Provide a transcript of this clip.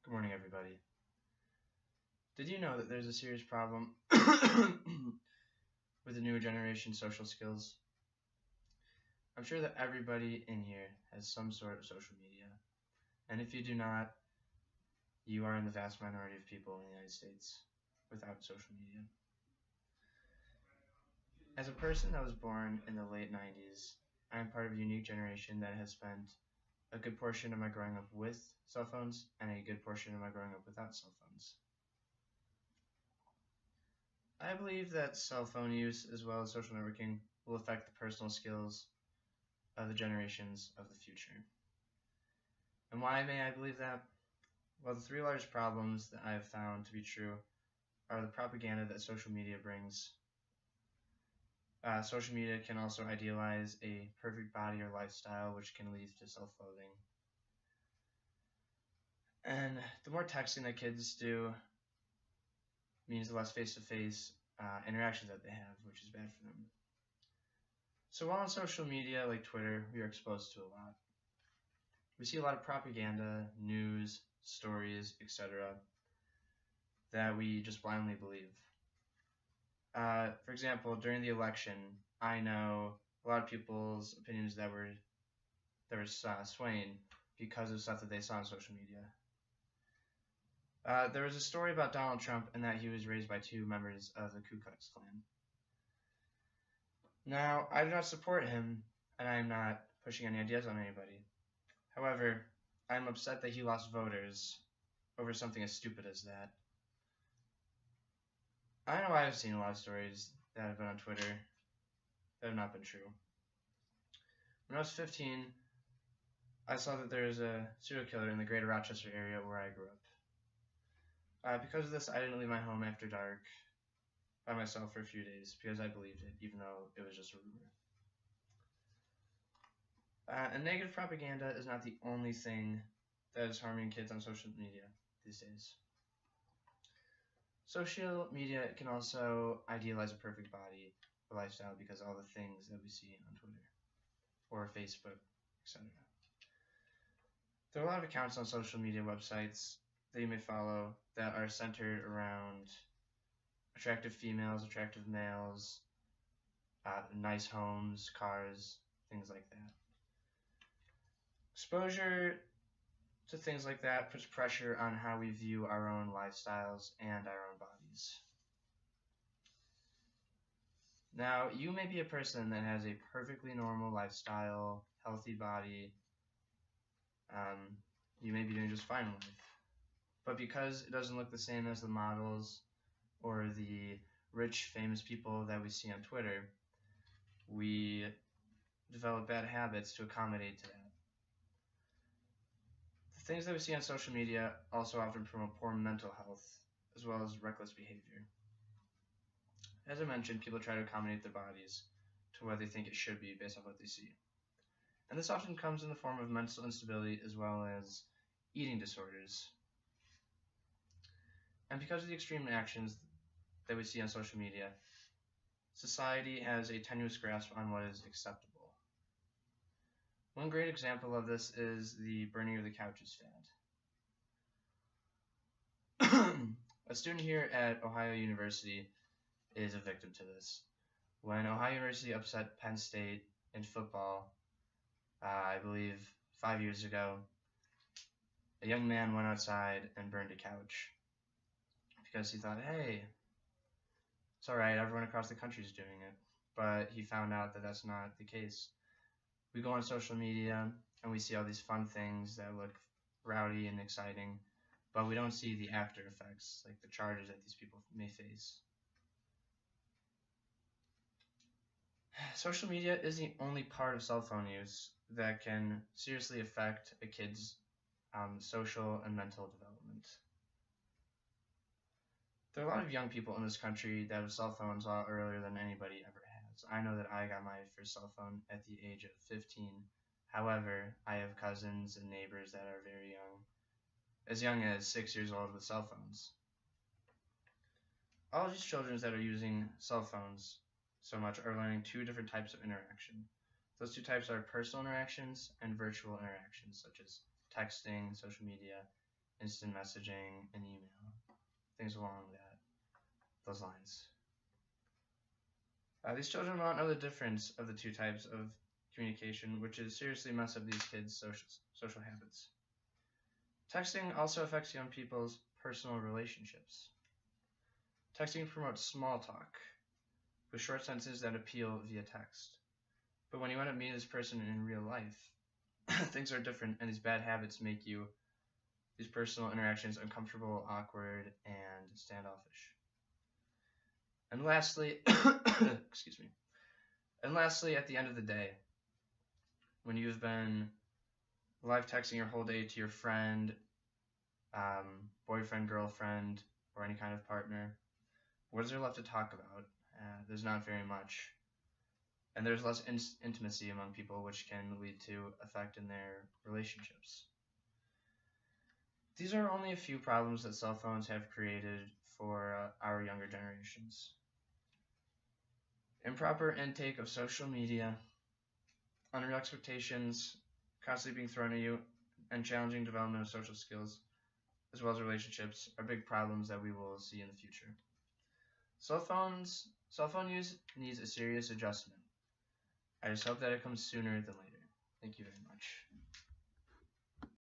Good morning, everybody. Did you know that there's a serious problem with the newer generation social skills? I'm sure that everybody in here has some sort of social media, and if you do not, you are in the vast minority of people in the United States without social media. As a person that was born in the late 90s, I am part of a unique generation that has spent a good portion of my growing up with cell phones and a good portion of my growing up without cell phones. I believe that cell phone use as well as social networking will affect the personal skills of the generations of the future. And why may I believe that? Well, the three largest problems that I have found to be true are the propaganda that social media brings. Social media can also idealize a perfect body or lifestyle, which can lead to self-loathing. And the more texting that kids do means the less face-to-face interactions that they have, which is bad for them. So while on social media like Twitter, we are exposed to a lot. We see a lot of propaganda, news, stories, etc. that we just blindly believe. For example, during the election, I know a lot of people's opinions that were swaying because of stuff that they saw on social media. There was a story about Donald Trump and that he was raised by two members of the Ku Klux Klan. Now, I do not support him, and I am not pushing any ideas on anybody. However, I am upset that he lost voters over something as stupid as that. I know I have seen a lot of stories that have been on Twitter that have not been true. When I was 15, I saw that there was a serial killer in the greater Rochester area where I grew up. Because of this, I didn't leave my home after dark by myself for a few days because I believed it, even though it was just a rumor. And negative propaganda is not the only thing that is harming kids on social media these days. Social media can also idealize a perfect body or lifestyle because of all the things that we see on Twitter or Facebook, etc. There are a lot of accounts on social media websites that you may follow that are centered around attractive females, attractive males, nice homes, cars, things like that. Exposure to things like that puts pressure on how we view our own lifestyles and our own bodies. Now, you may be a person that has a perfectly normal lifestyle, healthy body. You may be doing just fine in life. But because it doesn't look the same as the models or the rich, famous people that we see on Twitter, we develop bad habits to accommodate to that. The things that we see on social media also often promote poor mental health as well as reckless behavior. As I mentioned, people try to accommodate their bodies to what they think it should be based on what they see. And this often comes in the form of mental instability as well as eating disorders. And because of the extreme actions that we see on social media, society has a tenuous grasp on what is acceptable. One great example of this is the burning of the couches fad. A student here at Ohio University is a victim to this. When Ohio University upset Penn State in football, I believe 5 years ago, a young man went outside and burned a couch because he thought, hey, it's alright, everyone across the country is doing it. But he found out that that's not the case. We go on social media and we see all these fun things that look rowdy and exciting, but we don't see the after effects, like the charges that these people may face. Social media is the only part of cell phone use that can seriously affect a kid's social and mental development. There are a lot of young people in this country that have cell phones a lot earlier than anybody ever has. I know that I got my first cell phone at the age of 15. However, I have cousins and neighbors that are very young as 6 years old with cell phones. All of these children that are using cell phones so much are learning two different types of interaction. Those two types are personal interactions and virtual interactions, such as texting, social media, instant messaging, and email, things along those lines. These children won't know the difference of the two types of communication, which is seriously mess up these kids' social habits. Texting also affects young people's personal relationships. Texting promotes small talk, with short sentences that appeal via text. But when you end up meeting this person in real life, things are different, and these bad habits make these personal interactions uncomfortable, awkward, and standoffish. And lastly, excuse me. And lastly, at the end of the day, when you've been live texting your whole day to your friend, boyfriend, girlfriend, or any kind of partner, what is there left to talk about? There's not very much. And there's less intimacy among people, which can lead to effect in their relationships. These are only a few problems that cell phones have created for our younger generations. Improper intake of social media, unreal expectations constantly being thrown at you, and challenging development of social skills, as well as relationships, are big problems that we will see in the future. Cell phone use needs a serious adjustment. I just hope that it comes sooner than later. Thank you very much.